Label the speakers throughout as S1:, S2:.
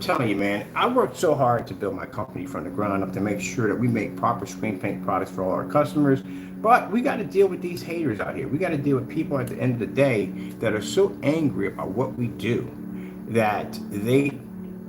S1: telling you, man, I worked so hard to build my company from the ground up to make sure that we make proper screen paint products for all our customers. But we got to deal with these haters out here. We got to deal with people at the end of the day that are so angry about what we do that they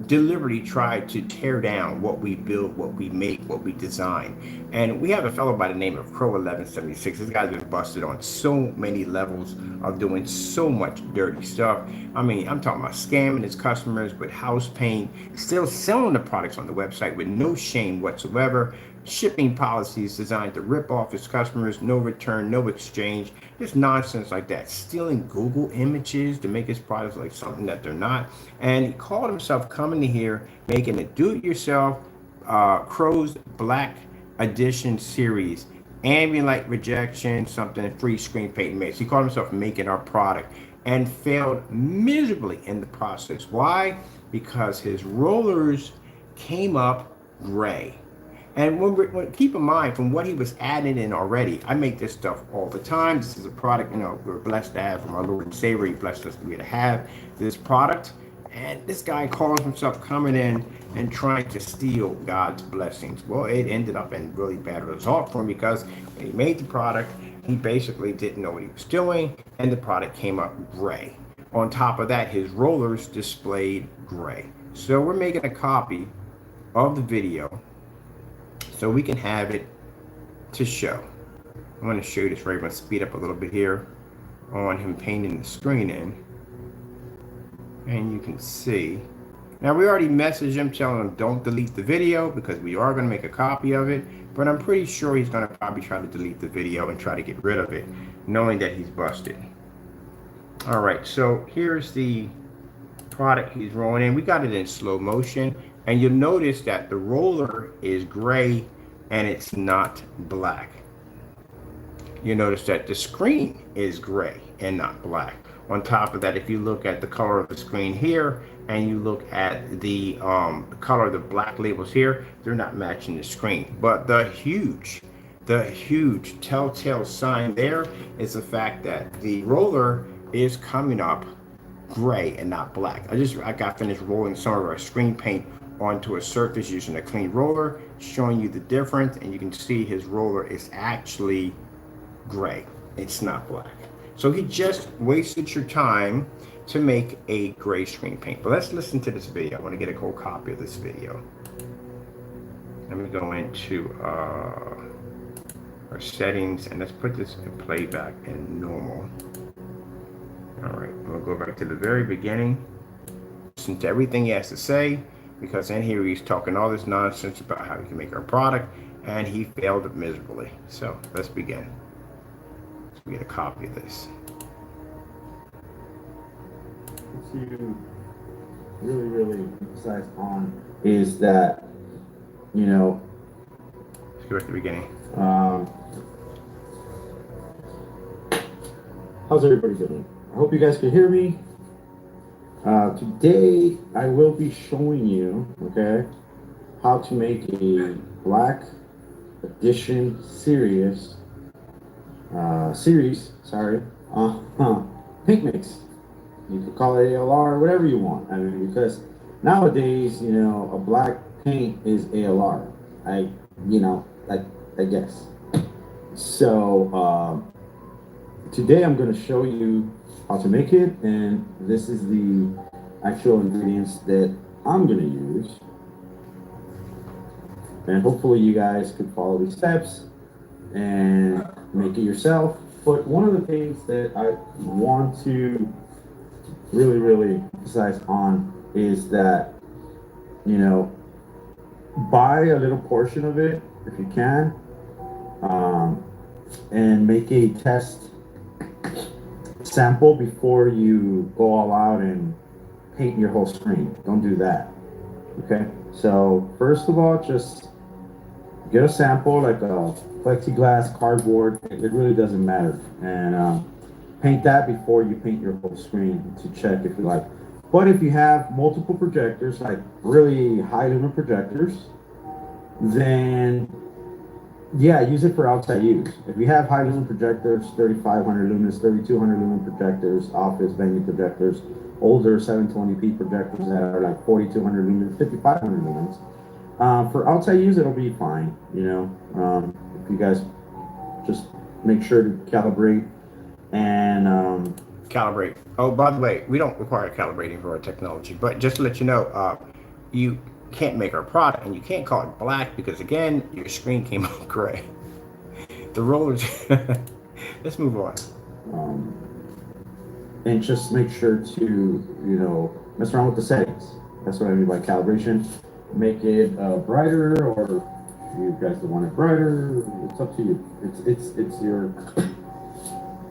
S1: deliberately try to tear down what we build, what we make, what we design. And we have a fellow by the name of Crow 1176. This guy's been busted on so many levels of doing so much dirty stuff. I mean, I'm talking about scamming his customers with house paint, still selling the products on the website with no shame whatsoever, shipping policies designed to rip off his customers, no return, no exchange, just nonsense like that, stealing Google images to make his products like something that they're not. And he called himself coming to here, making a do-it-yourself Crow's Black Edition series, ambient light rejection, something free screen paint mix. He called himself making our product and failed miserably in the process. Why? Because his rollers came up gray. And keep in mind, from what he was adding in already, I make this stuff all the time. This is a product, you know, we're blessed to have from our Lord and Savior. He blessed us to be able to have this product. And this guy calls himself coming in and trying to steal God's blessings. Well, it ended up in really bad result for him because when he made the product, he basically didn't know what he was doing, and the product came up gray. On top of that, his rollers displayed gray. So we're making a copy of the video so we can have it to show. I'm going to show you this right. I'm going to speed up a little bit here on him painting the screen in. And you can see. Now, we already messaged him telling him don't delete the video because we are going to make a copy of it. But I'm pretty sure he's going to probably try to delete the video and try to get rid of it, knowing that he's busted. All right, so here's the product he's rolling in. We got it in slow motion. And you'll notice that the roller is gray and it's not black. You notice that the screen is gray and not black. On top of that, if you look at the color of the screen here and you look at the color of the black labels here, they're not matching the screen. But the huge telltale sign there is the fact that the roller is coming up gray and not black. I got finished rolling some of our screen paint onto a surface using a clean roller, showing you the difference, and you can see his roller is actually gray. It's not black. So he just wasted your time to make a gray screen paint. But let's listen to this video. I want to get a whole copy of this video. Let me go into our settings and let's put this in playback and normal. All right, we'll go back to the very beginning. Listen to everything he has to say, because in here he's talking all this nonsense about how he can make our product, and he failed it miserably. So let's begin. Let's get a copy of this.
S2: What you really emphasize on is that, you know,
S1: let's go at the beginning.
S2: How's everybody doing? I hope you guys can hear me. Today I will be showing you, okay, how to make a Black Edition series, paint mix. You could call it ALR, whatever you want. I mean, because nowadays, you know, a black paint is ALR. I guess. So today I'm going to show you how to make it, and this is the actual ingredients that I'm going to use. And hopefully you guys could follow these steps and make it yourself. But one of the things that I want to really emphasize on is that, you know, buy a little portion of it if you can, and make a test sample before you go all out and paint your whole screen. Don't do that. Okay, so first of all, just get a sample, like a plexiglass, cardboard. It really doesn't matter, and paint that before you paint your whole screen to check if you like. But if you have multiple projectors, like really high lumen projectors, then yeah, use it for outside use. If you have high lumen projectors, 3500 lumens, 3200 lumen projectors, office venue projectors, older 720p projectors that are like 4200 lumens, 5500 lumens. For outside use, it'll be fine. You know, if you guys just make sure to calibrate and
S1: Calibrate. Oh, by the way, we don't require calibrating for our technology, but just to let you know, you can't make our product and you can't call it black because again, your screen came out gray. The rollers. Let's move on.
S2: And just make sure to, you know, mess around with the settings. That's what I mean by calibration. Make it brighter, or if you guys don't want it brighter, it's up to you.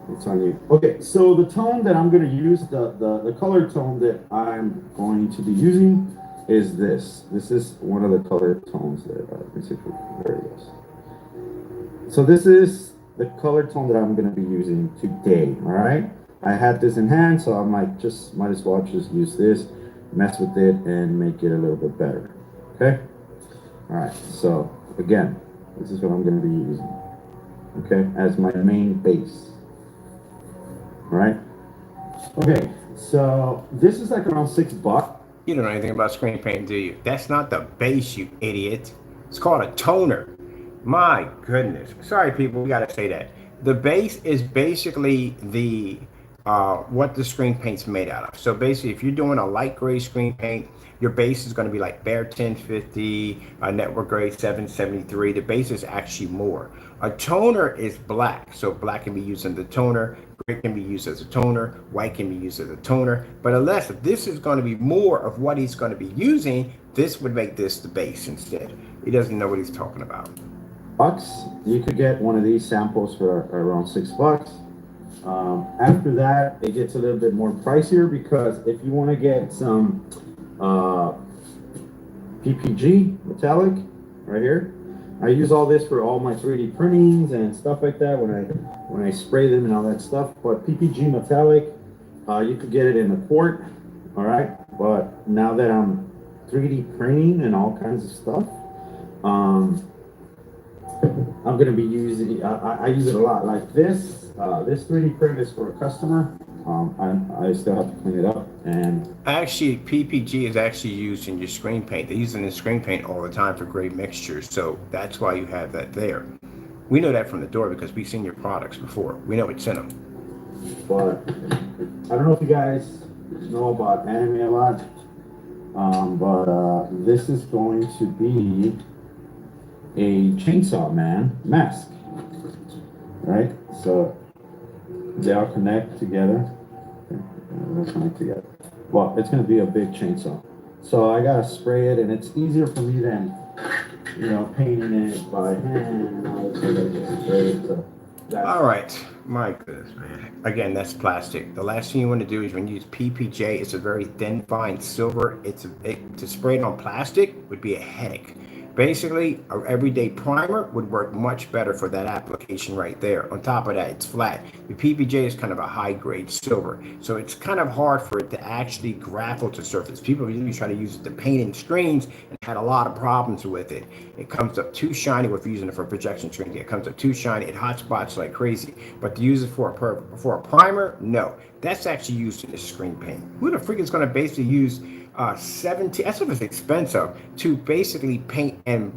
S2: It's on you. Okay, so the tone that I'm going to use, the color tone that I'm going to be using is this. This is one of the color tones that there it goes. So this is the color tone that I'm going to be using today. All right. I had this in hand, so I'm like, just might as well just use this, mess with it, and make it a little bit better. Okay. All right. So again, this is what I'm going to be using. Okay, as my main base. All right. Okay. So this is like around $6.
S1: You don't know anything about screen paint, do you? That's not the base, you idiot. It's called a toner. My goodness. Sorry, people, we gotta say that. The base is basically the what the screen paint's made out of. So basically, if you're doing a light gray screen paint, your base is going to be like Bear 1050, Network Gray 773. The base is actually more. A toner is black, so black can be used in the toner, gray can be used as a toner, white can be used as a toner. But unless this is going to be more of what he's going to be using, this would make this the base instead. He doesn't know what he's talking about.
S2: You could get one of these samples for around $6. After that, it gets a little bit more pricier because if you want to get some PPG metallic right here, I use all this for all my 3D printings and stuff like that when I spray them and all that stuff. But PPG metallic, you could get it in a quart, all right. But now that I'm 3D printing and all kinds of stuff, I'm going to be using, I use it a lot. Like this 3D print is for a customer. I still have to clean it up. And
S1: actually, PPG is actually used in your screen paint. They use it in screen paint all the time for gray mixtures. So that's why you have that there. We know that from the door because we've seen your products before. We know it's in them.
S2: But I don't know if you guys know about anime a lot. But this is going to be a Chainsaw Man mask, right? So they all connect together. Well, it's going to be a big chainsaw. So I got to spray it, and it's easier for me than, you know, painting it by hand and all this other spray it. So
S1: all right. My goodness, man. Again, that's plastic. The last thing you want to do is when you use PPJ, it's a very thin, fine silver. To spray it on plastic would be a headache. Basically, an everyday primer would work much better for that application right there. On top of that, it's flat. The PPJ is kind of a high-grade silver, so it's kind of hard for it to actually grapple to surface. People usually try to use it to paint in screens and had a lot of problems with it. It comes up too shiny with using it for projection screens. It comes up too shiny. It hot spots like crazy. But to use it for a primer, no. That's actually used in the screen paint. Who the freak is going to basically use 17, that's what it's expensive, to basically paint and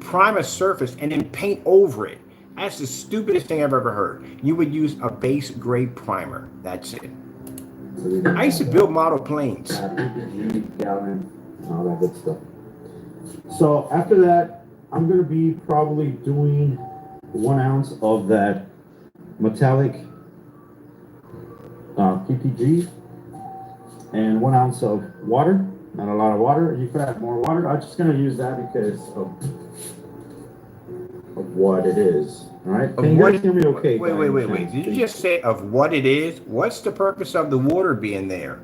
S1: prime a surface and then paint over it? That's the stupidest thing I've ever heard. You would use a base grade primer. That's it. I used to build model planes.
S2: all that good stuff. So after that, I'm going to be probably doing 1 ounce of that metallic PPG and 1 ounce of water. Not a lot of water. You could add more water. I'm just going to use that because of what it is. All right. Can you guys hear me okay?
S1: Wait. Did you just say of what it is? What's the purpose of the water being there?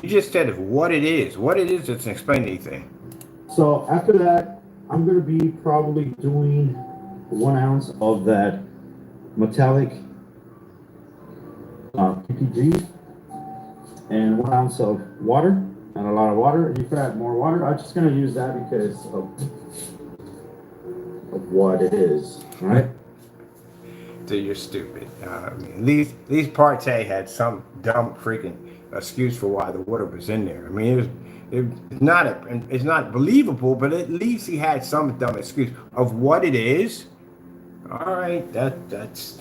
S1: You just said of what it is. What it is doesn't explain anything.
S2: So after that, I'm going to be probably doing 1 ounce of that metallic PPG and 1 ounce of water. Not a lot of water. You could add more water. I'm just going to use that because of what it is. All right.
S1: Dude, you're stupid. These parts A had some dumb freaking excuse for why the water was in there. I mean, it's not believable, but at least he had some dumb excuse of what it is. All right, that's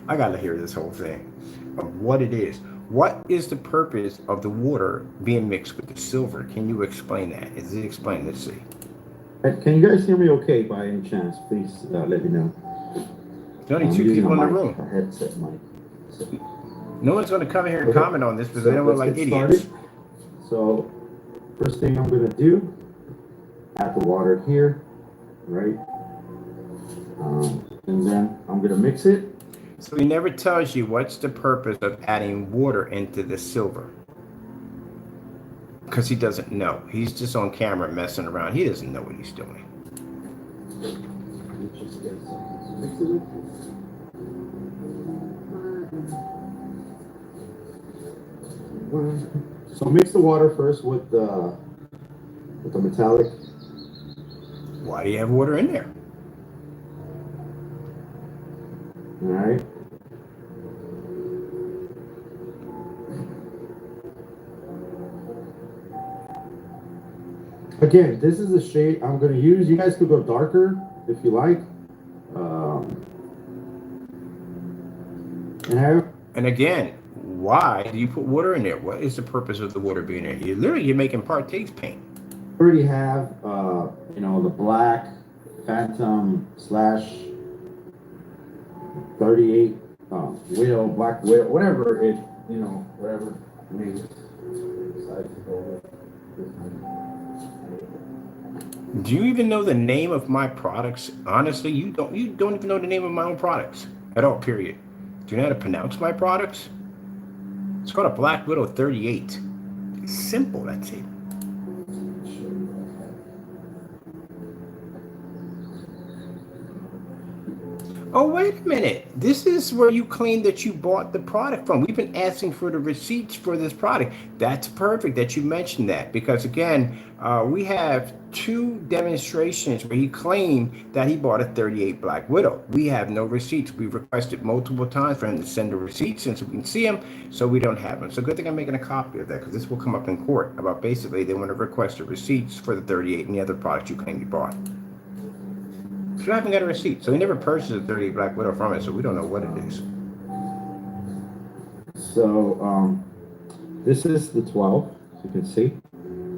S1: I gotta hear this whole thing of what it is. What is the purpose of the water being mixed with the silver? Can you explain that? Is it explained? Let's see.
S2: Can you guys hear me okay by any chance? Please let me know.
S1: There's only two people in the room.
S2: A headset mic. So,
S1: no one's going to come here and comment on this because they don't look like idiots.
S2: Started. So, first thing I'm going to do, add the water here, right? And then I'm going to mix it.
S1: So he never tells you what's the purpose of adding water into the silver. Because he doesn't know. He's just on camera messing around. He doesn't know what he's doing.
S2: So mix the water first with the metallic.
S1: Why do you have water in there?
S2: All right. Again, this is the shade I'm going to use. You guys could go darker if you like.
S1: And again, why do you put water in there? What is the purpose of the water being there? You're making partakes paint.
S2: I already have, the black Phantom /38 widow, black widow, whatever it, whatever name decides to go with.
S1: Do you even know the name of my products? Honestly, you don't even know the name of my own products at all, period. Do you know how to pronounce my products? It's called a Black Widow 38. It's simple, that's it. Oh, wait a minute. This is where you claim that you bought the product from. We've been asking for the receipts for this product. That's perfect that you mentioned that because, again, we have 2 demonstrations where he claimed that he bought a 38 Black Widow. We have no receipts. We've requested multiple times for him to send the receipts since we can see them, so we don't have them. So good thing I'm making a copy of that because this will come up in court about basically they want to request the receipts for the 38 and the other products you claim you bought. So I haven't got a receipt. So he never purchased a 38 Black Widow from it, so we don't know what it is.
S2: So this is the 12, as you can see.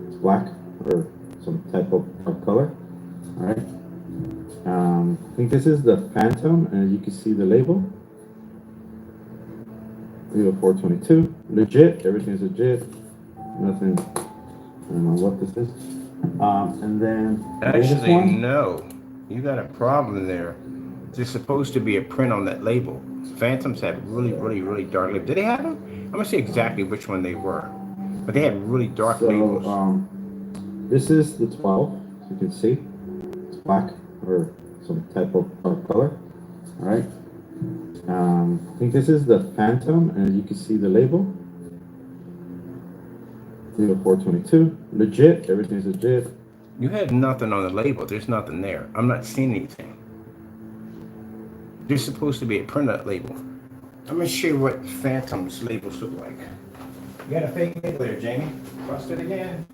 S2: It's black or some type of color. All right. I think this is the Phantom, and you can see the label. 422. Legit. Everything's legit. Nothing. I don't know what this is. And then
S1: actually, no. You got a problem there. There's supposed to be a print on that label. Phantoms have really, really, really dark labels. Did they have them? I'm going to see exactly which one they were. But they had really dark labels.
S2: This is the 12, as you can see. It's black or some type of color. All right. I think this is the Phantom, and you can see the label. 422. Legit. Everything's legit.
S1: You had nothing on the label. There's nothing there. I'm not seeing anything. There's supposed to be a printout label. I'm going to show you what Phantom's labels look like. You got a fake label there, Jamie. Bust it again.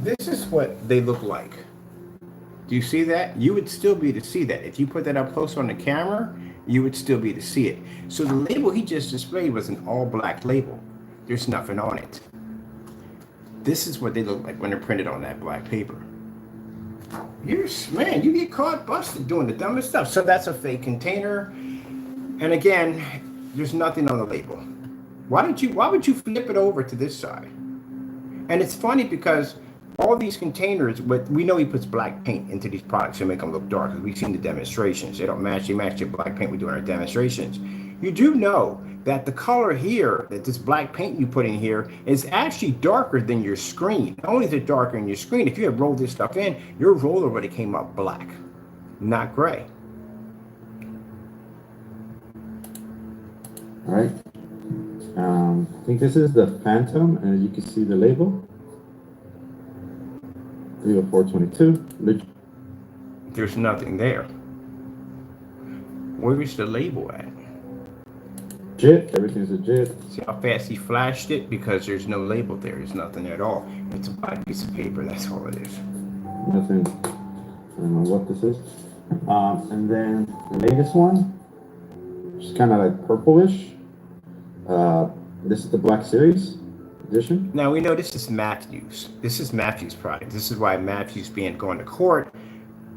S1: This is what they look like. Do you see that? You would still be able to see that. If you put that up close on the camera, you would still be able to see it. So the label he just displayed was an all black label. There's nothing on it. This is what they look like when they're printed on that black paper. Man, you get caught busted doing the dumbest stuff. So that's a fake container. And again, there's nothing on the label. Why would you flip it over to this side? And it's funny because all these containers, but we know he puts black paint into these products to make them look dark, because we've seen the demonstrations. They don't match, they match the black paint we do in our demonstrations. You do know that the color here, that this black paint you put in here, is actually darker than your screen. Not only is it darker in your screen, if you had rolled this stuff in, your roller would have came up black, not gray.
S2: All right. I think this is the Phantom, and you can see the label. 30422.
S1: There's nothing there. Where is the label at?
S2: Legit. Everything's legit.
S1: See how fast he flashed it? Because there's no label there. There's nothing at all. It's a black piece of paper. That's all it is.
S2: Nothing. I don't know what this is. And then the latest one, which is kind of like purplish. This is the Black Series edition.
S1: Now we know this is Matthews. This is Matthews' product. This is why Matthews being going to court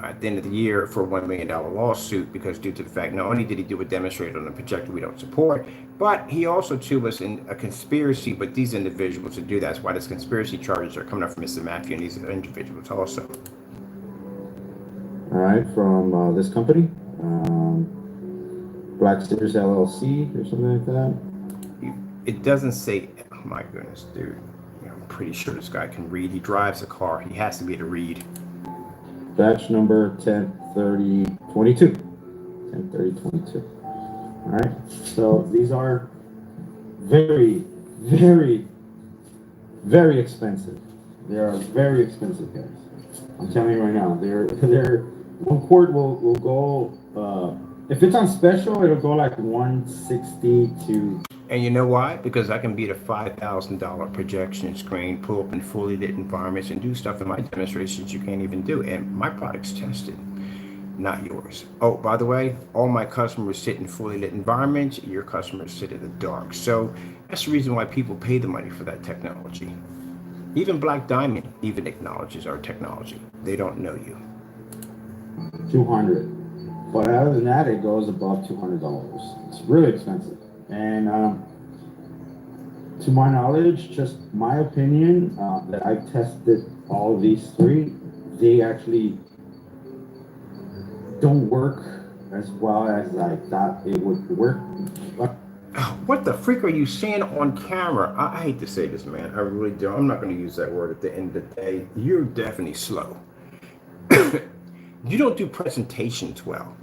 S1: at the end of the year for a $1 million lawsuit, because due to the fact not only did he do a demonstrator on a projector we don't support, but he also too was in a conspiracy with these individuals to do that. That's why these conspiracy charges are coming up from Mr. Matthew and these individuals also.
S2: All right, from this company, Black Series LLC or something like that.
S1: It doesn't say, oh my goodness, dude. I'm pretty sure this guy can read. He drives a car. He has to be able to read.
S2: Batch number 103022. 103022. All right. So these are very, very, very expensive. They are very expensive, guys. I'm telling you right now. They're one quart will go. If it's on special, it'll go like 160 to.
S1: And you know why? Because I can beat a $5,000 projection screen, pull up in fully lit environments, and do stuff in my demonstrations you can't even do. And my product's tested, not yours. Oh, by the way, all my customers sit in fully lit environments. Your customers sit in the dark. So that's the reason why people pay the money for that technology. Even Black Diamond even acknowledges our technology. They don't know you.
S2: 200. But other than that, it goes above $200. It's really expensive. And to my knowledge, just my opinion, that I've tested all of these three, they actually don't work as well as I thought it would work.
S1: What the freak are you saying on camera? I hate to say this, man. I really do. I'm not going to use that word at the end of the day. You're definitely slow. You don't do presentations well.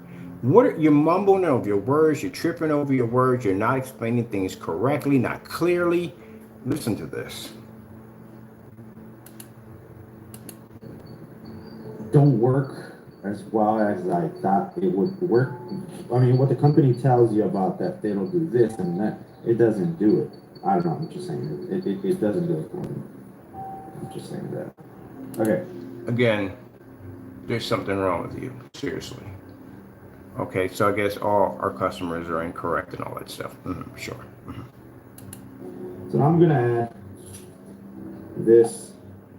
S1: You're mumbling over your words, you're tripping over your words, you're not explaining things correctly, not clearly. Listen to this.
S2: Don't work as well as I thought it would work. I mean, what the company tells you about that they'll do this and that, it doesn't do it. I don't know, I'm just saying it doesn't do it for me. I'm just saying that. Okay.
S1: Again, there's something wrong with you, seriously. Okay, so I guess all our customers are incorrect and all that stuff. Sure.
S2: So I'm gonna add this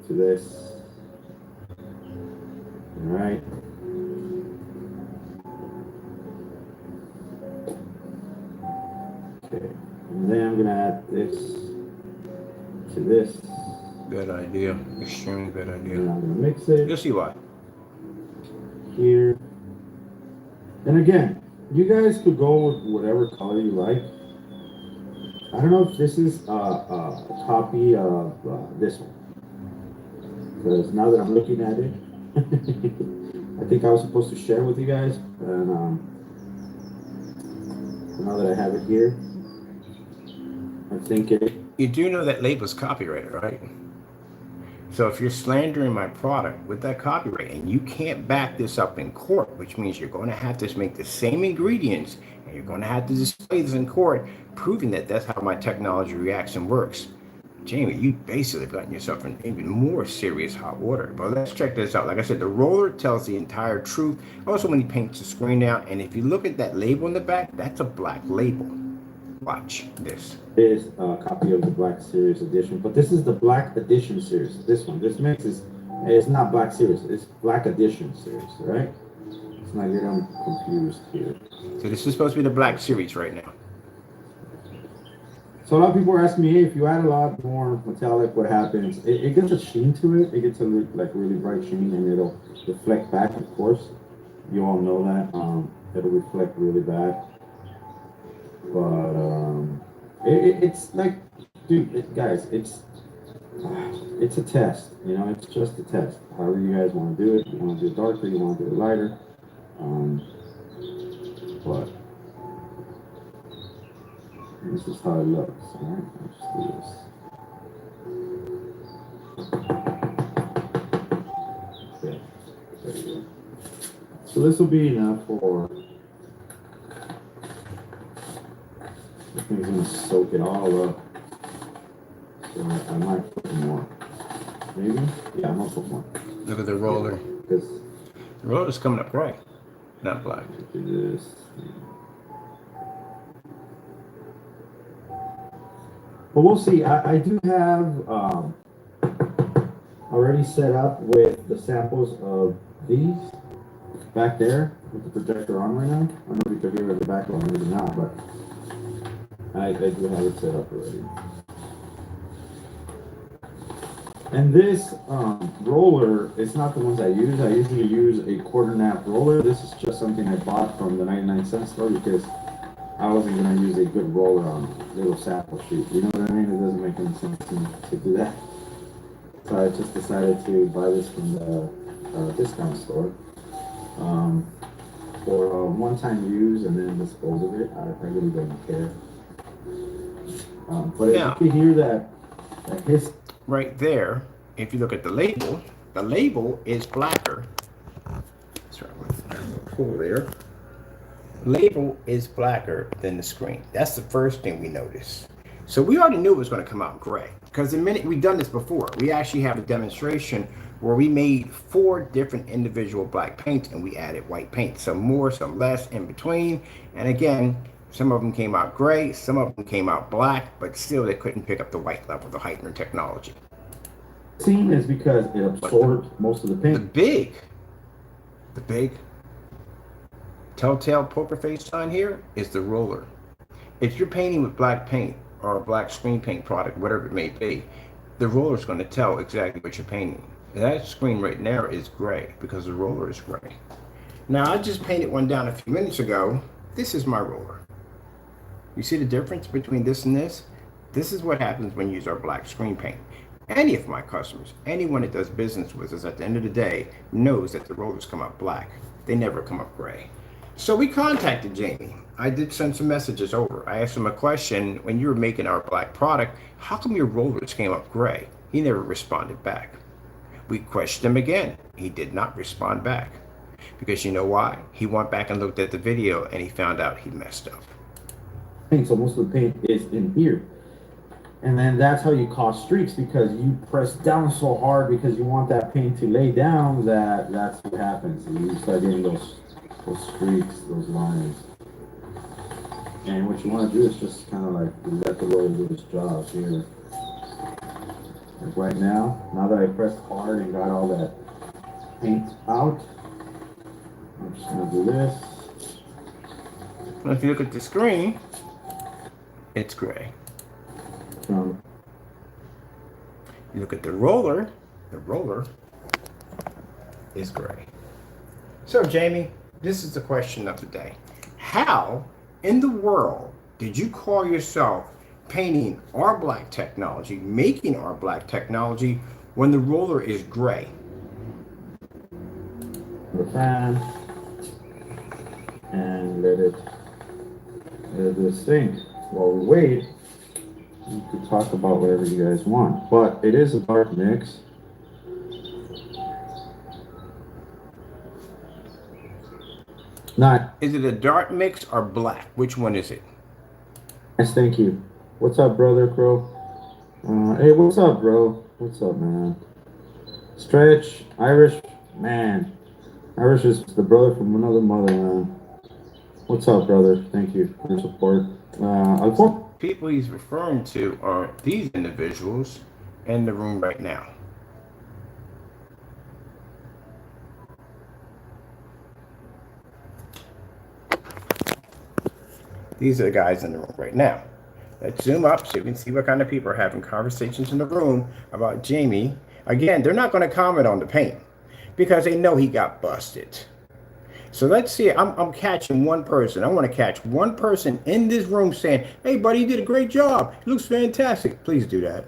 S2: to this. All right. Okay, and then I'm gonna add this to this.
S1: Good idea. Extremely good idea.
S2: And I'm gonna mix it.
S1: You'll see why.
S2: Here. And again, you guys could go with whatever color you like. I don't know if this is a copy of this one. Because now that I'm looking at it, I think I was supposed to share with you guys. And now that I have it here, I think it.
S1: You do know that label's copyrighted, right? So if you're slandering my product with that copyright and you can't back this up in court, which means you're going to have to make the same ingredients and you're going to have to display this in court, proving that that's how my technology reacts and works. Jamie, you basically have gotten yourself in even more serious hot water. But let's check this out. Like I said, the roller tells the entire truth. Also, when he paints the screen out, and if you look at that label in the back, that's a black label. Watch this.
S2: Is a copy of the Black Series edition, but this is the Black Edition series. This one, this mix is, it's not Black Series, it's Black Edition series, right? Let's not get them confused here.
S1: So this is supposed to be the black series right now.
S2: So a lot of people are asking me, hey, if you add a lot more metallic, what happens? It gets a sheen to it. It gets a like really bright sheen, and it'll reflect back. Of course, you all know that. It'll reflect really bad. But it's like, dude, guys, it's a test. You know, it's just a test. However you guys want to do it. You want to do it darker, you want to do it lighter. But this is how it looks. All right, let's just do this. Okay, there you go. So this will be enough for. This thing's gonna soak it all up. So I might put more. Maybe? Yeah, I'm gonna put more.
S1: Look at the roller.
S2: Because
S1: the roller's coming up gray, not black.
S2: Look at this. But we'll see. I do have already set up with the samples of these back there with the projector on right now. I don't know if you can hear it in the background, maybe not, but I do have it set up already. And this roller, it's not the ones I use. I usually use a quarter nap roller. This is just something I bought from the 99-cent store because I wasn't going to use a good roller on a little sample sheet. You know what I mean? It doesn't make any sense to do that. So I just decided to buy this from the discount store for one-time use and then dispose of it. I really don't care. But
S1: yeah.
S2: if you can hear that hiss.
S1: Right there, if you look at the label is blacker. Sorry, pull there. Label is blacker than the screen. That's the first thing we noticed. So we already knew it was going to come out gray because the minute we've done this before, we actually have a demonstration where we made 4 different individual black paints and we added white paint, some more, some less in between. And again, some of them came out gray, some of them came out black, but still they couldn't pick up the white level, the heightener technology.
S2: Seam is because it absorbed most of the paint.
S1: The big telltale poker face sign here is the roller. If you're painting with black paint or a black screen paint product, whatever it may be, the roller is going to tell exactly what you're painting. That screen right now is gray because the roller is gray. Now I just painted one down a few minutes ago. This is my roller. You see the difference between this and this? This is what happens when you use our black screen paint. Any of my customers, anyone that does business with us at the end of the day knows that the rollers come up black. They never come up gray. So we contacted Jamie. I did send some messages over. I asked him a question, when you were making our black product, how come your rollers came up gray? He never responded back. We questioned him again. He did not respond back. Because you know why? He went back and looked at the video and he found out he messed up.
S2: So most of the paint is in here. And then that's how you cause streaks because you press down so hard because you want that paint to lay down that's what happens. You start getting those streaks, those lines. And what you want to do is just kind of like let the roller do its job here. Like right now that I pressed hard and got all that paint out, I'm just going to do this.
S1: Well, if you look at the screen, it's gray. You look at the roller is gray. So Jamie, this is the question of the day. How in the world did you call yourself painting our black technology, making our black technology when the roller is gray?
S2: The fan and let it do its thing. While we wait, you can talk about whatever you guys want, but it is a dark mix.
S1: Is it a dark mix or black? Which one is it?
S2: Yes, thank you. What's up, brother Crow? Hey, what's up, bro? What's up, man? Stretch, Irish, man. Irish is the brother from another mother, man. What's up, brother? Thank you for your support.
S1: People he's referring to are these individuals in the room right now. These are the guys in the room right now. Let's zoom up so you can see what kind of people are having conversations in the room about Jamie. Again, they're not going to comment on the paint because they know he got busted. So let's see. I'm catching one person. I want to catch one person in this room saying, "Hey, buddy, you did a great job. It looks fantastic." Please do that.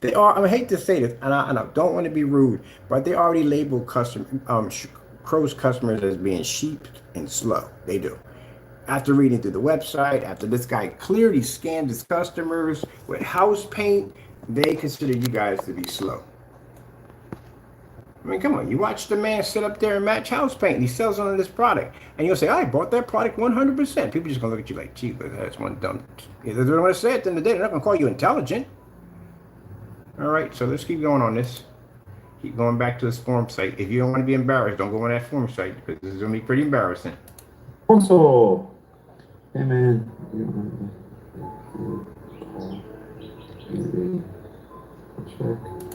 S1: They are. I hate to say this, and I don't want to be rude, but they already labeled Crow's customers as being cheap and slow. They do. After reading through the website, after this guy clearly scanned his customers with house paint, they consider you guys to be slow. I mean, come on. You watch the man sit up there and match house paint, and he sells on this product. And you'll say, I bought that product 100%. People just going to look at you like, gee, but that's one dumb. They don't want to say it at the end of the day. They're not going to call you intelligent. All right, so let's keep going on this. Keep going back to this forum site. If you don't want to be embarrassed, don't go on that forum site because this is going to be pretty embarrassing.
S2: Also, hey man.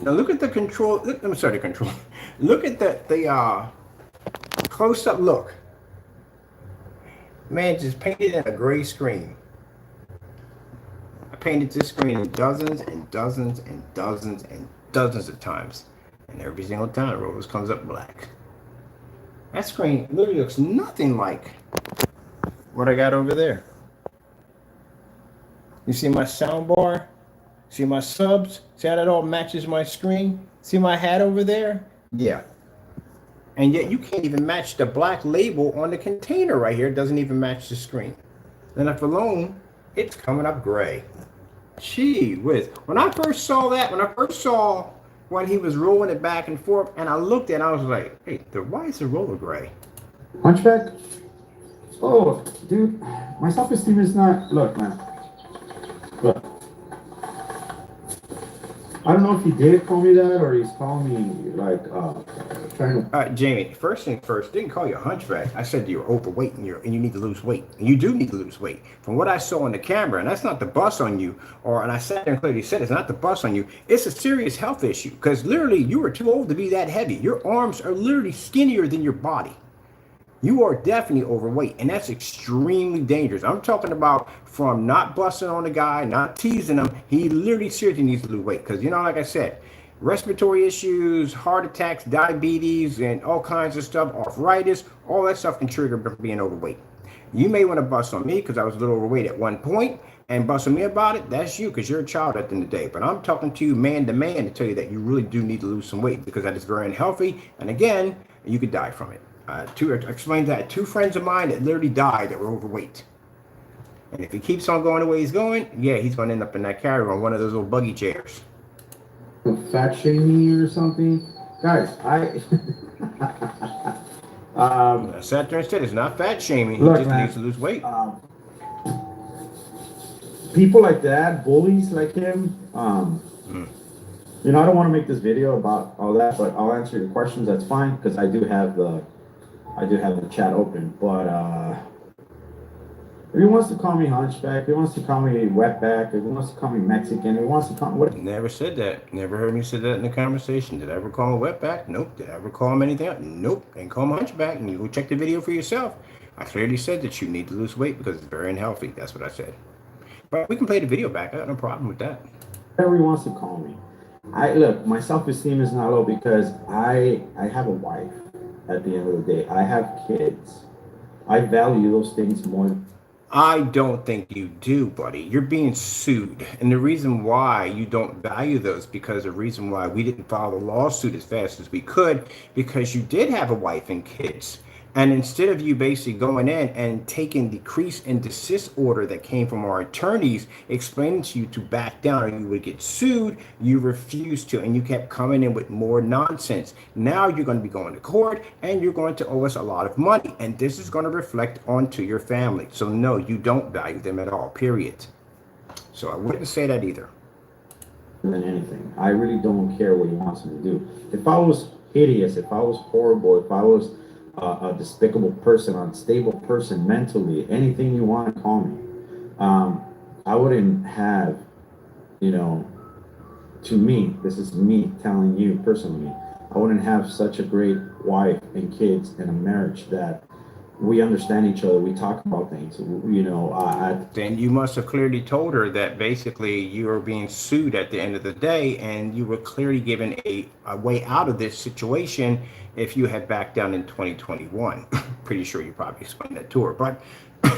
S1: Now look at the control. I'm sorry, the control. Look at the close-up look. Man just painted in a gray screen. I painted this screen in dozens and dozens and dozens and dozens of times, and every single time it always comes up black. That screen literally looks nothing like what I got over there. You see my sound bar? See my subs? See how that all matches my screen? See my hat over there? Yeah. And yet you can't even match the black label on the container right here. It doesn't even match the screen. And if alone, it's coming up gray. Gee whiz. When I first saw that, when he was rolling it back and forth, and I looked at it, I was like, hey, why is the roller gray?
S2: Hunchback? Oh, dude, my self-esteem is not. Look, man. Look. I don't know if he did call me that or he's calling me like trying to.
S1: Jamie, first thing first, didn't call you a hunchback. I said you're overweight and you need to lose weight, and you do need to lose weight. From what I saw on the camera, and that's not the bust on you, and I sat there and clearly said it's not the bust on you. It's a serious health issue because literally you are too old to be that heavy. Your arms are literally skinnier than your body. You are definitely overweight, and that's extremely dangerous. I'm talking about from not busting on the guy, not teasing him. He literally seriously needs to lose weight because, like I said, respiratory issues, heart attacks, diabetes, and all kinds of stuff, arthritis, all that stuff can trigger being overweight. You may want to bust on me because I was a little overweight at one point, and bust on me about it, that's you because you're a child at the end of the day. But I'm talking to you man to man to tell you that you really do need to lose some weight because that is very unhealthy, and again, you could die from it. Explained that two friends of mine that literally died that were overweight. And if he keeps on going the way he's going, yeah, he's going to end up in that carrier on one of those little buggy chairs.
S2: Fat shaming or something, guys.
S1: I sat there and said it's not fat shaming. He just needs to lose weight.
S2: People like that, bullies like him. I don't want to make this video about all that, but I'll answer your questions. That's fine because I do have the chat open. But if he wants to call me hunchback, if he wants to call me wetback, if he wants to call me Mexican, if he wants to call me what?
S1: Never said that. Never heard me say that in the conversation. Did I ever call him wetback? Nope. Did I ever call him anything else? Nope. And call him hunchback. And you go check the video for yourself. I clearly said that you need to lose weight because it's very unhealthy. That's what I said. But we can play the video back. I got no problem with that.
S2: Whatever he wants to call me. Look, my self-esteem is not low because I have a wife at the end of the day. I have kids. I value those things more.
S1: I don't think you do, buddy. You're being sued. And the reason why you don't value those, because the reason why we didn't file the lawsuit as fast as we could, because you did have a wife and kids. And instead of you basically going in and taking the cease and desist order that came from our attorneys, explaining to you to back down or you would get sued, you refused to, and you kept coming in with more nonsense. Now you're going to be going to court and you're going to owe us a lot of money. And this is going to reflect onto your family. So no, you don't value them at all, period. So I wouldn't say that either.
S2: Than anything. I really don't care what he wants me to do. If I was hideous, if I was horrible, if I was a despicable person, unstable person mentally, anything you want to call me, I wouldn't have, to me, this is me telling you personally, I wouldn't have such a great wife and kids and a marriage that we understand each other. We talk about things. You know,
S1: Then you must have clearly told her that basically you were being sued at the end of the day, and you were clearly given a way out of this situation if you had backed down in 2021. Pretty sure you probably explained that to her. But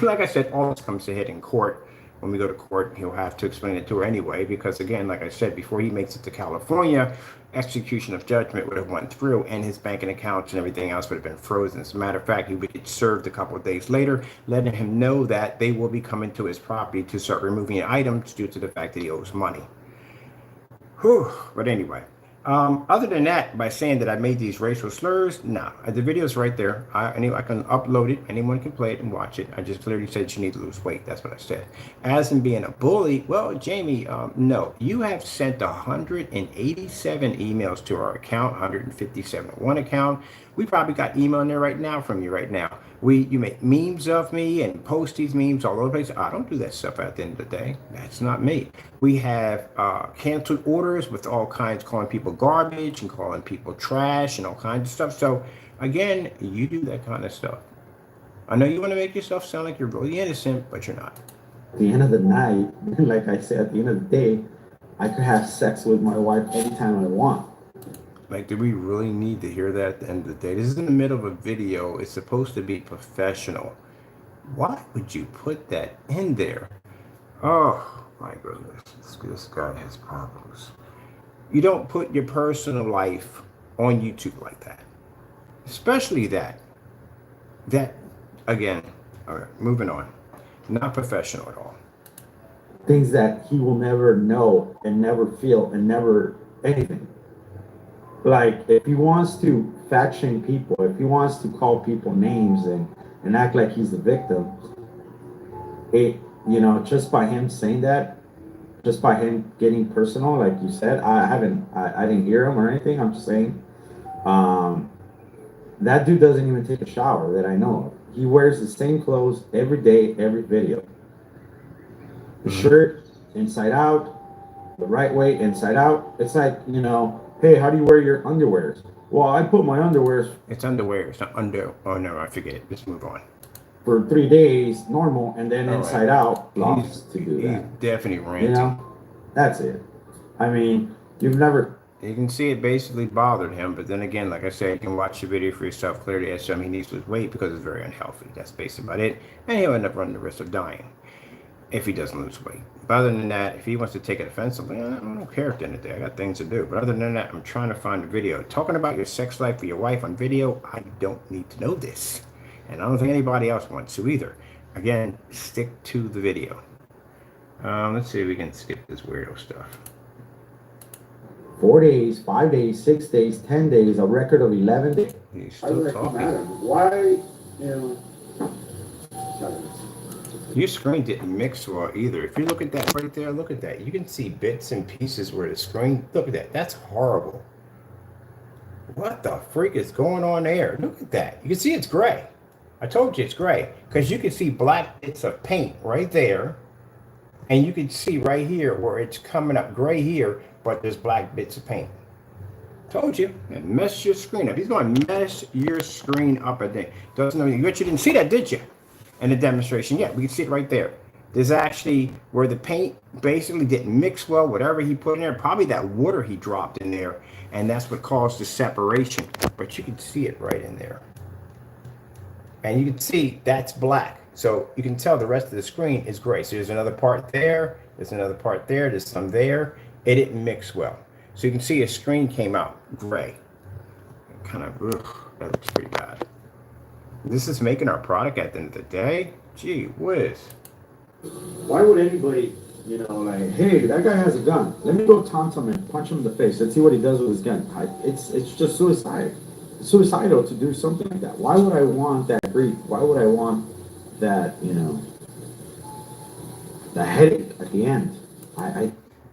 S1: like I said, all this comes to head in court. When we go to court, he'll have to explain it to her anyway, because again, like I said, before he makes it to California, execution of judgment would have went through, and his banking accounts and everything else would have been frozen. As a matter of fact, he would get served a couple of days later, letting him know that they will be coming to his property to start removing items due to the fact that he owes money. Whew. But anyway, other than that, by saying that I made these racial slurs, no, the video's right there. I can upload it. Anyone can play it and watch it. I just clearly said you need to lose weight. That's what I said. As in being a bully, well, Jamie, no, you have sent 187 emails to our account, 157 to one account. We probably got email in there right now from you right now. You make memes of me and post these memes all over the place. I don't do that stuff at the end of the day. That's not me. We have canceled orders with all kinds, calling people garbage and calling people trash and all kinds of stuff. So again, you do that kind of stuff. I know you want to make yourself sound like you're really innocent, but you're not.
S2: At the end of the night, like I said, at the end of the day, I could have sex with my wife anytime I want.
S1: Like, do we really need to hear that at the end of the day? This is in the middle of a video. It's supposed to be professional. Why would you put that in there? Oh, my goodness. This guy has problems. You don't put your personal life on YouTube like that. Especially that. Again, all right, moving on. Not professional at all.
S2: Things that he will never know and never feel and never anything. Like, if he wants to fat shame people, if he wants to call people names and act like he's the victim, just by him saying that, just by him getting personal, like you said, I didn't hear him or anything. I'm just saying, that dude doesn't even take a shower that I know of. He wears the same clothes every day, every video. The shirt inside out, the right way inside out. It's like, hey, how do you wear your underwears? Well, I put my underwears.
S1: It's underwear. It's not under. Oh, no, I forget it. Let's move on.
S2: For 3 days, normal, and then inside out, lost to do that.
S1: He's definitely ranting.
S2: That's it. I mean, you've never.
S1: You can see it basically bothered him, but then again, like I said, you can watch the video for yourself. Clearly, as he needs to lose weight because it's very unhealthy. That's basically about it. And he'll end up running the risk of dying if he doesn't lose weight. But other than that, if he wants to take it offensively, I don't care at the end of the day. I got things to do. But other than that, I'm trying to find a video. Talking about your sex life with your wife on video, I don't need to know this. And I don't think anybody else wants to either. Again, stick to the video. Let's see if we can skip this weirdo stuff.
S2: 4 days, 5 days, 6 days, 10 days, a record of 11 days.
S1: He's still talking.
S2: Why,
S1: Your screen didn't mix well either. If you look at that right there, look at that. You can see bits and pieces where the screen, look at that. That's horrible. What the freak is going on there? Look at that. You can see it's gray. I told you it's gray because you can see black bits of paint right there. And you can see right here where it's coming up gray here, but there's black bits of paint. Told you. And mess your screen up. He's going to mess your screen up a day. Doesn't know you didn't see that, did you? In the demonstration, yeah, we can see it right there. There's actually where the paint basically didn't mix well, whatever he put in there, probably that water he dropped in there, and that's what caused the separation. But you can see it right in there. And you can see that's black. So you can tell the rest of the screen is gray. So there's another part there, there's another part there, there's some there. It didn't mix well. So you can see his screen came out gray. Kind of, that looks pretty bad. This is making our product at the end of the day. Gee whiz.
S2: Why would anybody, like, hey, that guy has a gun. Let me go taunt him and punch him in the face. Let's see what he does with his gun. It's just suicide. It's suicidal to do something like that. Why would I want that grief? Why would I want that, the headache at the end?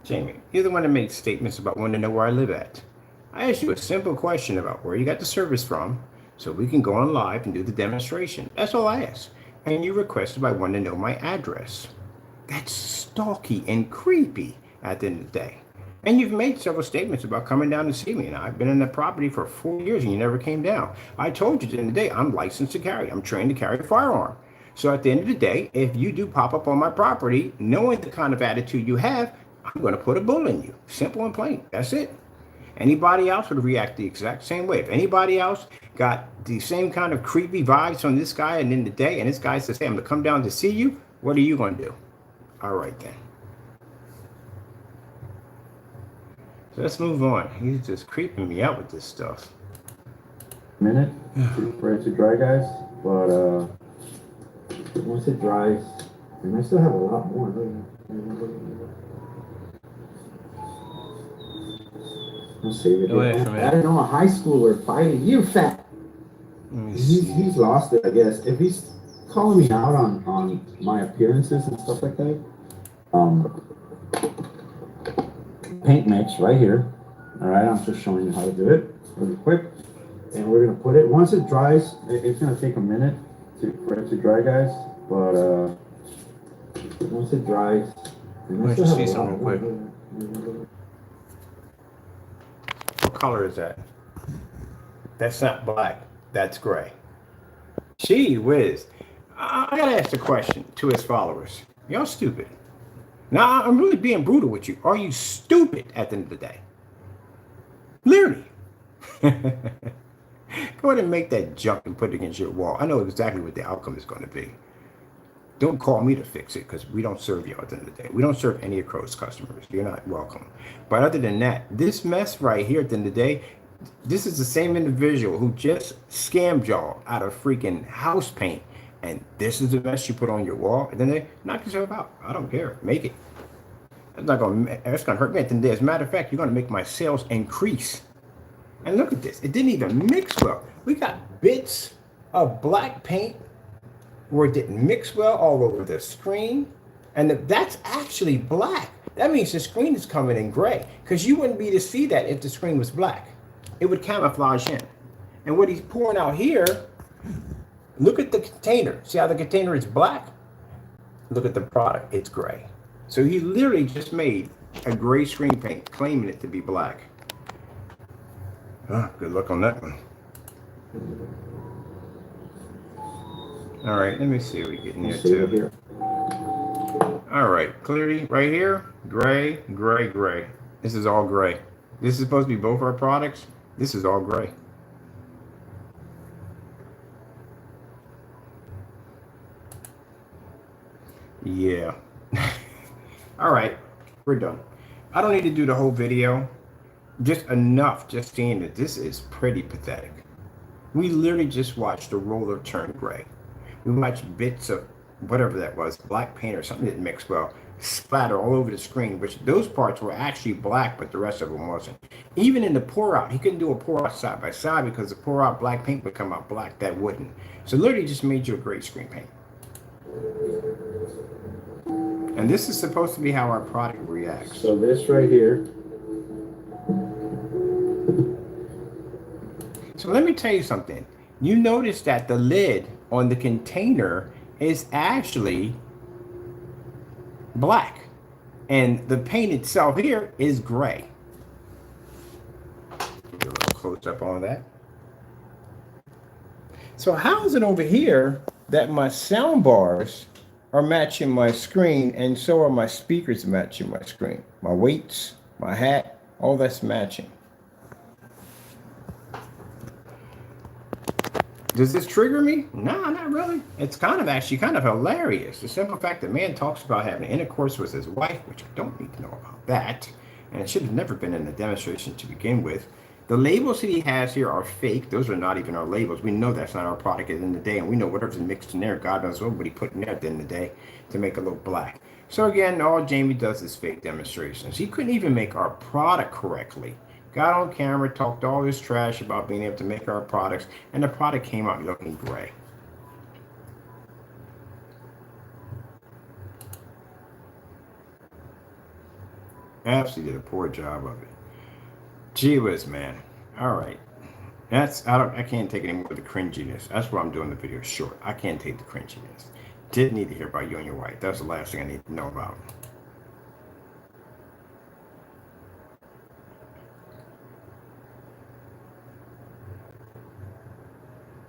S1: Jamie, you're the one that makes statements about wanting to know where I live at. I asked you a simple question about where you got the service from, so we can go on live and do the demonstration. That's all I asked. And you requested I wanted to know my address. That's stalky and creepy at the end of the day. And you've made several statements about coming down to see me. And I've been in the property for 4 years and you never came down. I told you at the end of the day, I'm licensed to carry. I'm trained to carry a firearm. So at the end of the day, if you do pop up on my property, knowing the kind of attitude you have, I'm going to put a bullet in you. Simple and plain. That's it. Anybody else would react the exact same way. If anybody else got the same kind of creepy vibes from this guy and in the day, and this guy says, hey, I'm going to come down to see you, what are you going to do? All right, then. So let's move on. He's just creeping me out with this stuff.
S2: Minute for it to dry, guys. But once it dries, and I still have a lot more. I'll save it. I don't know, a high schooler fighting you, fat. He's lost it, I guess. If he's calling me out on my appearances and stuff like that, paint mix right here. All right, I'm just showing you how to do it really quick, and we're gonna put it. Once it dries, it's gonna take a minute for it to dry, guys. But once it dries,
S1: let's see something quick. What color is that? That's not black. That's gray. Gee whiz. I gotta ask a question to his followers. Y'all stupid. Now, I'm really being brutal with you. Are you stupid at the end of the day? Literally. Go ahead and make that junk and put it against your wall. I know exactly what the outcome is going to be. Don't call me to fix it because we don't serve you at the end of the day. We don't serve any of Crow's customers. You're not welcome. But other than that, this mess right here at the end of the day, this is the same individual who just scammed y'all out of freaking house paint. And this is the mess you put on your wall. And then they knock yourself out. I don't care. Make it. That's gonna hurt me at the end of the day. As a matter of fact, you're gonna make my sales increase. And look at this. It didn't even mix well. We got bits of black paint where it didn't mix well all over the screen. And that's actually black. That means the screen is coming in gray. Because you wouldn't be to see that if the screen was black. It would camouflage in. And what he's pouring out here, look at the container. See how the container is black? Look at the product. It's gray. So he literally just made a gray screen paint, claiming it to be black. Oh, good luck on that one. All right, let me see what we get in here too. All right, clearly right here, gray, gray, gray. This is all gray. This is supposed to be both our products. This is all gray. Yeah. All right, we're done. I don't need to do the whole video. Just enough, just seeing that this is pretty pathetic. We literally just watched the roller turn gray. We watched bits of whatever that was, black paint or something that mixed well, splatter all over the screen, which those parts were actually black, but the rest of them wasn't. Even in the pour out, he couldn't do a pour out side by side because the pour out black paint would come out black. That wouldn't. So literally just made you a gray screen paint. And this is supposed to be how our product reacts.
S2: So this right here.
S1: So let me tell you something. You notice that the lid on the container is actually black. And the paint itself here is gray. Get a little close up on that. So how is it over here that my sound bars are matching my screen and so are my speakers matching my screen? My weights, my hat, all that's matching. Does this trigger me? No, not really. It's actually kind of hilarious. The simple fact that man talks about having intercourse with his wife, which I don't need to know about that, and it should have never been in the demonstration to begin with. The labels that he has here are fake. Those are not even our labels. We know that's not our product at the end of the day, and we know whatever's mixed in there, God knows what he put in there at the end of the day to make it look black. So again, all Jamie does is fake demonstrations. He couldn't even make our product correctly. Got on camera, talked all this trash about being able to make our products, and the product came out looking gray. Absolutely did a poor job of it. Gee whiz, man. All right. I can't take any more of the cringiness. That's why I'm doing the video short. I can't take the cringiness. Didn't need to hear about you and your wife. That's the last thing I need to know about.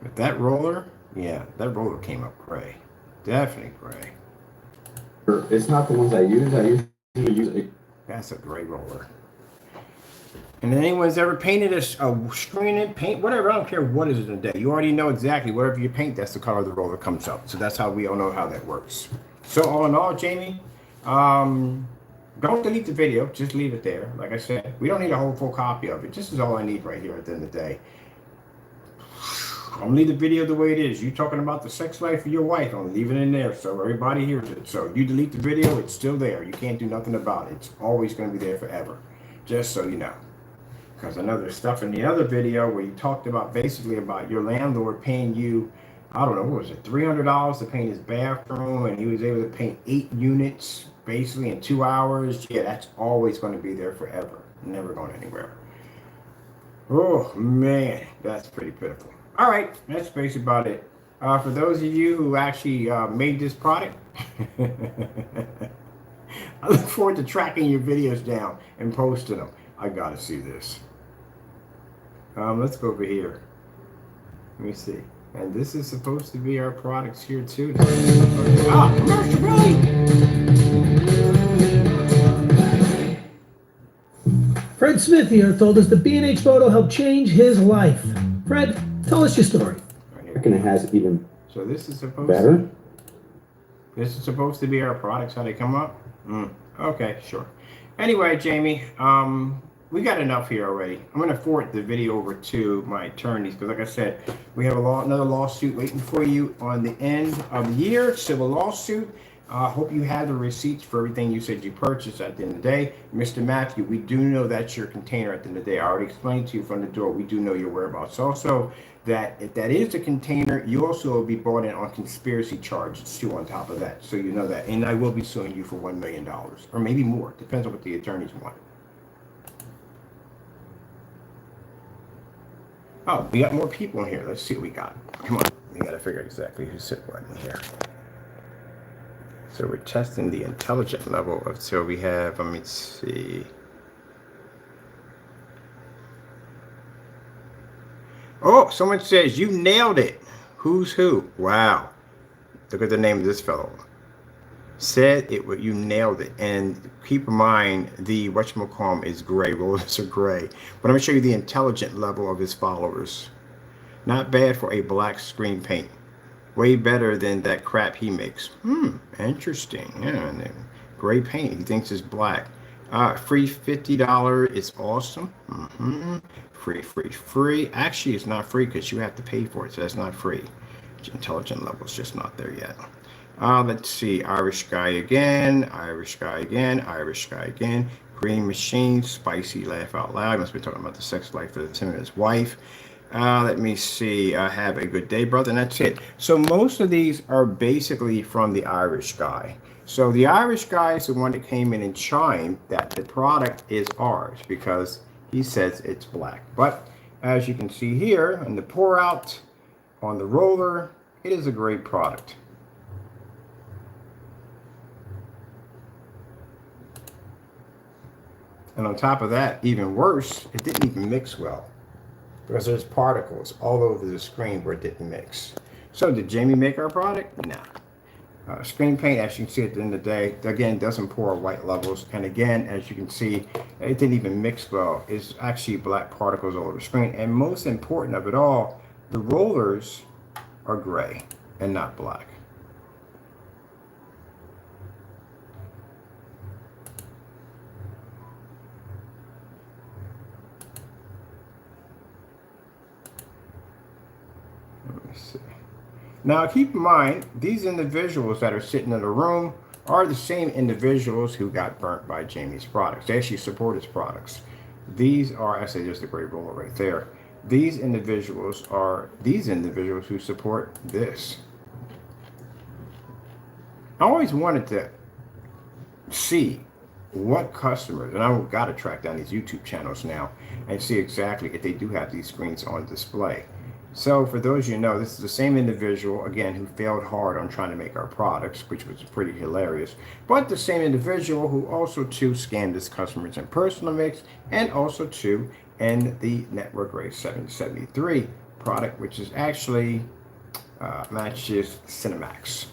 S1: But that roller, yeah, that roller came up gray. Definitely gray.
S2: It's not the ones I use. I usually use it.
S1: That's a gray roller. And anyone's ever painted a screen in paint, whatever, I don't care what it is in the day. You already know exactly whatever you paint, that's the color the roller comes up. So that's how we all know how that works. So all in all, Jamie, don't delete the video, just leave it there. Like I said, we don't need a whole full copy of it. This is all I need right here at the end of the day. I'm gonna leave the video the way it is. You talking about the sex life of your wife, I'm leaving it in there so everybody hears it. So you delete the video, it's still there. You can't do nothing about it. It's always gonna be there forever. Just so you know. Because I know there's stuff in the other video where you talked about basically about your landlord paying you, I don't know, what was it, $300 to paint his bathroom, and he was able to paint 8 units basically in 2 hours. Yeah, that's always going to be there forever. Never going anywhere. Oh, man, that's pretty pitiful. All right, that's basically about it. For those of you who actually made this product, I look forward to tracking your videos down and posting them. I got to see this. Let's go over here. Let me see. And this is supposed to be our products here too. Ah, commercial break!
S3: Fred Smith here told us the B&H photo helped change his life. Fred, tell us your story.
S1: Right
S2: I
S1: here.
S2: reckon it has even
S1: So this is supposed
S2: better.
S1: This is supposed to be our products, how they come up? Okay, sure. Anyway, Jamie, we got enough here already. I'm going to forward the video over to my attorneys because, like I said, we have another lawsuit waiting for you on the end of the year, civil lawsuit. Hope you have the receipts for everything you said you purchased at the end of the day. Mr. Matthew, we do know that's your container at the end of the day. I already explained to you from the door, we do know your whereabouts. Also, that if that is the container, you also will be brought in on conspiracy charges too on top of that. So you know that. And I will be suing you for $1 million or maybe more. Depends on what the attorneys want. Oh, we got more people in here. Let's see what we got. Come on. We got to figure out exactly who's sitting right in here. So we're testing the intelligence level of, so we have, let me see. Oh, someone says you nailed it. Who's who? Wow. Look at the name of this fellow. Said it, you nailed it. And keep in mind, the whatchamacallit is gray. Rollers are gray. But I'm going to show you the intelligent level of his followers. Not bad for a black screen paint. Way better than that crap he makes. Interesting. Yeah, and gray paint. He thinks it's black. Free $50 is awesome. Free. Actually, it's not free because you have to pay for it, so that's not free. Intelligent level is just not there yet. Let's see. Irish guy again. Green machine. Spicy laugh out loud. Must be talking about the sex life of him and his wife. Let me see. Have a good day, brother. And that's it. So most of these are basically from the Irish guy. So the Irish guy is the one that came in and chimed that the product is ours because he says it's black. But as you can see here in the pour out on the roller, it is a great product. And on top of that, even worse, it didn't even mix well. Because there's particles all over the screen where it didn't mix. So did Jamie make our product? Nah. Screen paint, as you can see at the end of the day, again, doesn't pour white levels. And again, as you can see, it didn't even mix well. It's actually black particles all over the screen. And most important of it all, the rollers are gray and not black. Let me see. Now keep in mind, these individuals that are sitting in the room are the same individuals who got burnt by Jamie's products. They actually support his products. These are, I say, just a great roller right there. These individuals are these individuals who support this. I always wanted to see what customers, and I've got to track down these YouTube channels now and see exactly if they do have these screens on display. So for those you know, this is the same individual, again, who failed hard on trying to make our products, which was pretty hilarious, but the same individual who also too scammed his customers in personal mix and also too in the network race 773 product, which is actually matches Cinemax.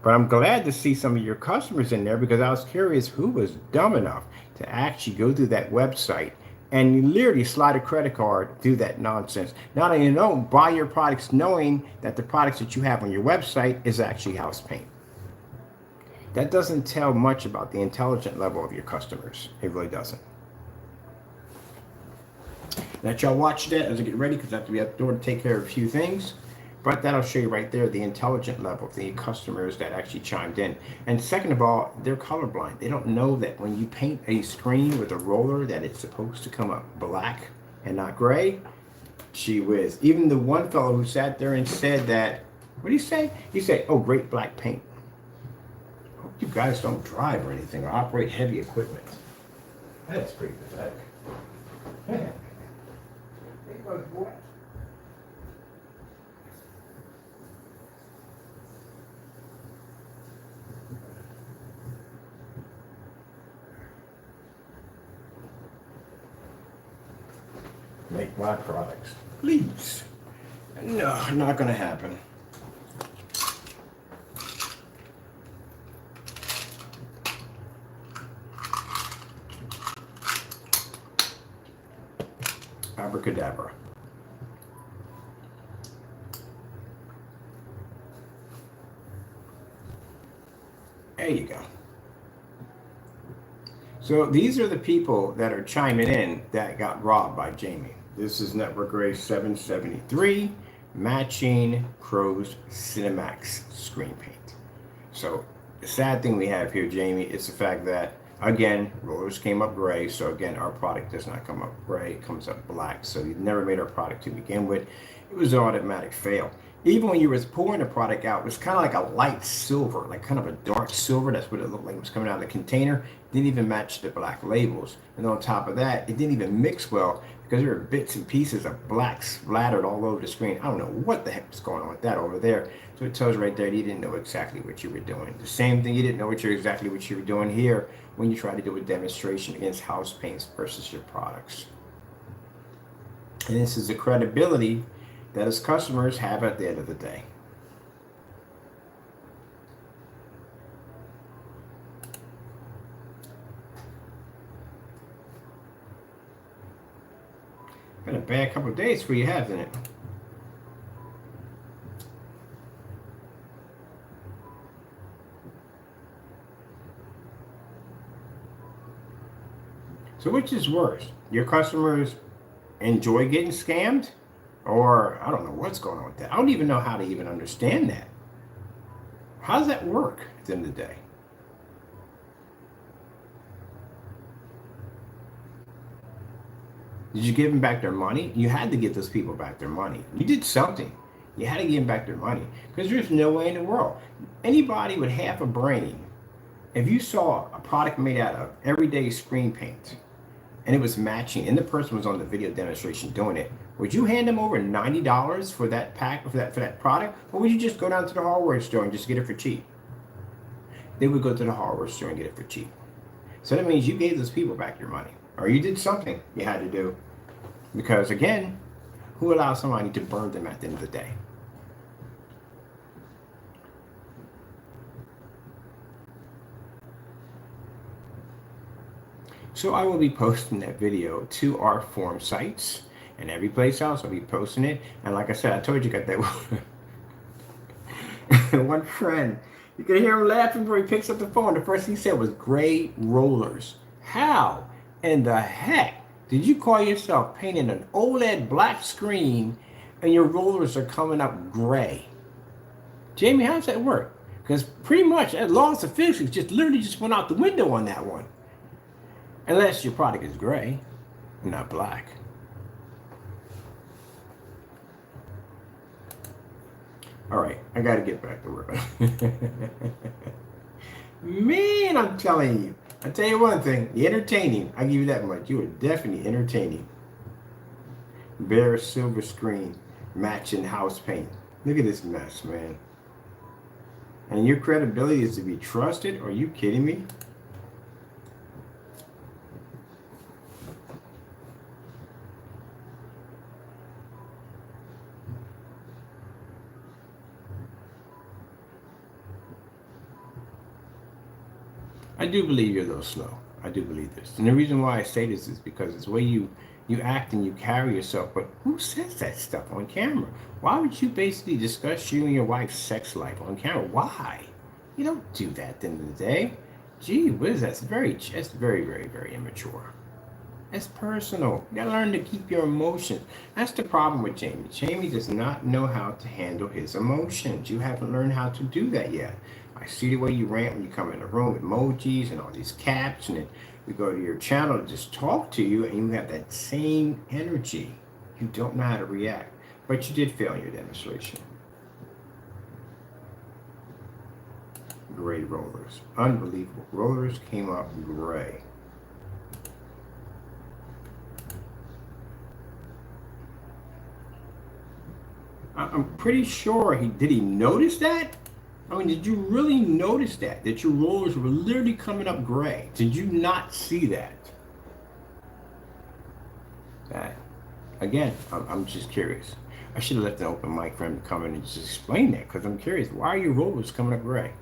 S1: But I'm glad to see some of your customers in there, because I was curious who was dumb enough to actually go through that website and literally slide a credit card through that nonsense. Not only don't buy your products knowing that the products that you have on your website is actually house paint. That doesn't tell much about the intelligent level of your customers. It really doesn't. Let y'all watch that as I get ready, because I have to be at the door to take care of a few things. But that'll show you right there the intelligent level of the customers that actually chimed in. And second of all, they're colorblind. They don't know that when you paint a screen with a roller that it's supposed to come up black and not gray. Gee whiz. Even the one fellow who sat there and said that, what did he say? He said, oh, great black paint. Hope you guys don't drive or anything or operate heavy equipment. That's pretty pathetic. Hey, boy. Make my products, please. No, not gonna happen. Abracadabra. There you go. So these are the people that are chiming in that got robbed by Jamie. This is Network Gray 773, matching Crow's Cinemax screen paint. So the sad thing we have here, Jamie, is the fact that, again, rollers came up gray. So again, our product does not come up gray, it comes up black. So you never made our product to begin with. It was an automatic fail. Even when you was pouring the product out, it was kind of like a light silver, like kind of a dark silver. That's what it looked like. It was coming out of the container. Didn't even match the black labels. And on top of that, it didn't even mix well, because there were bits and pieces of black splattered all over the screen. I don't know what the heck was going on with that over there. So it tells right there you didn't know exactly what you were doing. The same thing, you didn't know exactly what you were doing here when you try to do a demonstration against house paints versus your products. And this is the credibility that his customers have at the end of the day. Been a bad couple of days for you, hasn't it? So which is worse? Your customers enjoy getting scammed? Or I don't know what's going on with that. I don't even know how to even understand that. How does that work at the end of the day? Did you give them back their money? You had to give those people back their money. You did something. You had to give them back their money, because there's no way in the world. Anybody with half a brain, if you saw a product made out of everyday screen paint and it was matching and the person was on the video demonstration doing it, would you hand them over $90 for that pack, for that product? Or would you just go down to the hardware store and just get it for cheap? They would go to the hardware store and get it for cheap. So that means you gave those people back your money, or you did something you had to do. Because again, who allows somebody to burn them at the end of the day? So I will be posting that video to our forum sites and every place else. I'll be posting it. And like I said, I told you, got that one friend. You can hear him laughing before he picks up the phone. The first thing he said was gray rollers. How in the heck did you call yourself painting an OLED black screen and your rollers are coming up gray? Jamie, how does that work? Because pretty much that laws of physics just literally just went out the window on that one. Unless your product is gray, not black. All right, I got to get back to work. Man, I'm telling you. I tell you one thing, you're entertaining. I give you that much. You are definitely entertaining. Bare silver screen, matching house paint. Look at this mess, man. And your credibility is to be trusted? Are you kidding me? I do believe you're a little slow. I do believe this. And the reason why I say this is because it's the way you act and you carry yourself. But who says that stuff on camera? Why would you basically discuss you and your wife's sex life on camera? Why? You don't do that at the end of the day. Gee, what is that? It's very, very, very immature. It's personal. You gotta learn to keep your emotions. That's the problem with Jamie. Jamie does not know how to handle his emotions. You haven't learned how to do that yet. I see the way you rant when you come in the room, emojis and all these caps, and then we go to your channel to just talk to you, and you have that same energy. You don't know how to react, but you did fail in your demonstration. Gray rollers, unbelievable. Rollers came up gray. I'm pretty sure did he notice that? I mean, did you really notice that your rollers were literally coming up gray? Did you not see that? Again, I'm just curious. I should have left an open mic for him to come in and just explain that, because I'm curious. Why are your rollers coming up gray?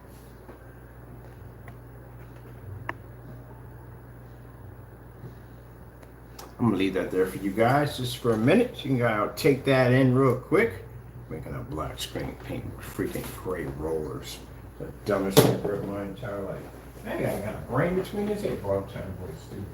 S1: I'm gonna leave that there for you guys just for a minute. You can go take that in real quick. Making a black screen paint with freaking gray rollers. The dumbest thing I've heard in my entire life. Hey, I got a brain between his head. Boy, I'm trying to avoid stupid.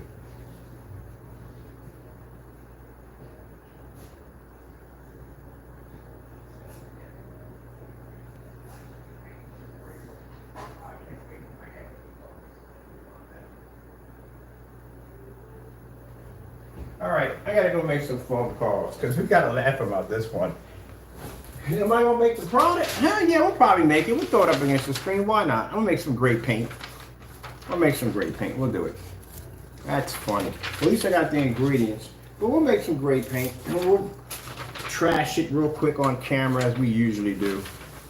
S1: All right, I gotta go make some phone calls because we gotta laugh about this one. Am I gonna make the product? Yeah, we'll probably make it. We'll throw it up against the screen. Why not? I'm gonna make some great paint. I'll make some great paint. We'll do it. That's funny. At least I got the ingredients. But we'll make some great paint. And we'll trash it real quick on camera as we usually do.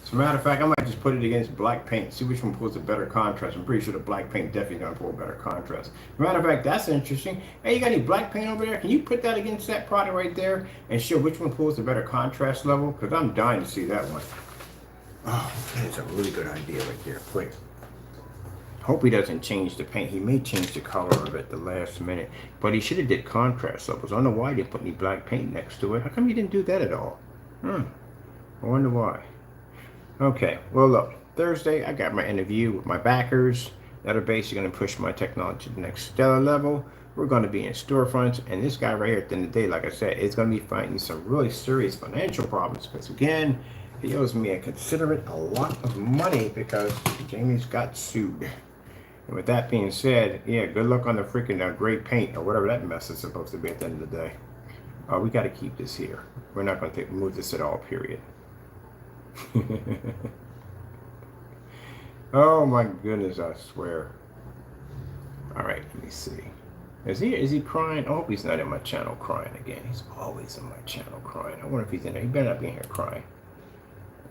S1: As a matter of fact, I might just put it against black paint. See which one pulls a better contrast. I'm pretty sure the black paint definitely gonna pull a better contrast. As a matter of fact, that's interesting. Hey, you got any black paint over there? Can you put that against that product right there and show which one pulls the better contrast level? Because I'm dying to see that one. Oh, that's a really good idea right there. Quick. Hope he doesn't change the paint. He may change the color of it at the last minute. But he should have did contrast levels. I don't know why he didn't put any black paint next to it. How come he didn't do that at all? I wonder why. Okay, well look, Thursday I got my interview with my backers that are basically going to push my technology to the next stellar level. We're going to be in storefronts, and this guy right here at the end of the day, like I said, is going to be fighting some really serious financial problems because again, he owes me a considerate a lot of money because Jamie's got sued. And with that being said, yeah, good luck on the freaking gray paint or whatever that mess is supposed to be at the end of the day. We got to keep this here. We're not going to move this at all, period. Oh my goodness, I swear. All right, let me see. Is he crying? I hope he's not in my channel crying again. He's always in my channel crying. I wonder if he's in there. He better not be in here crying.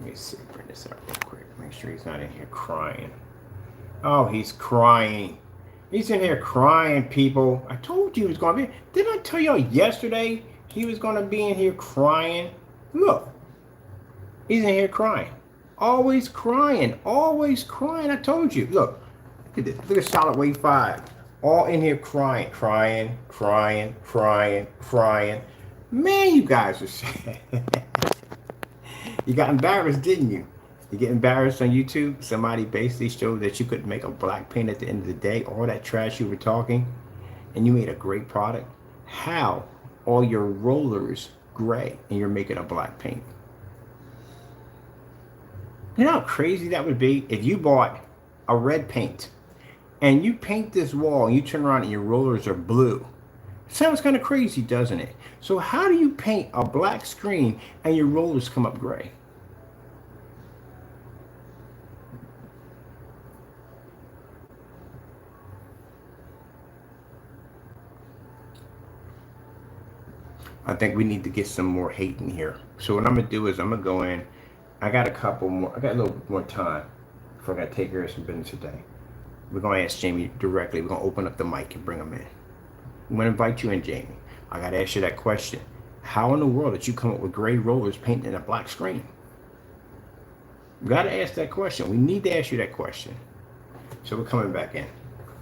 S1: Let me see. Bring this out real quick. Make sure he's not in here crying. Oh, he's crying. He's in here crying, people. I told you he was going to be. Didn't I tell y'all yesterday he was going to be in here crying? Look. He's in here crying. Always crying. Always crying. I told you. Look. Look at this. Look at Solid Wave 5. All in here crying. Crying. Crying. Crying. Crying. Man, you guys are sad. You got embarrassed, didn't you? You get embarrassed on YouTube? Somebody basically showed that you couldn't make a black paint at the end of the day. All that trash you were talking. And you made a great product. How? All your rollers gray. And you're making a black paint. You know how crazy that would be if you bought a red paint and you paint this wall and you turn around and your rollers are blue. Sounds kind of crazy, doesn't it? So how do you paint a black screen and your rollers come up gray? I think we need to get some more hate in here. So what I'm going to do is I'm going to go in. I got a couple more. I got a little more time before I got to take care of some business today. We're going to ask Jamie directly. We're going to open up the mic and bring him in. I'm going to invite you in, Jamie. I got to ask you that question. How in the world did you come up with gray rollers painted in a black screen? We got to ask that question. We need to ask you that question. So we're coming back in.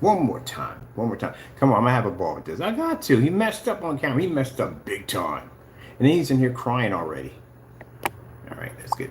S1: One more time. One more time. Come on, I'm gonna have a ball with this. I got to. He messed up on camera. He messed up big time. And he's in here crying already. All right, let's get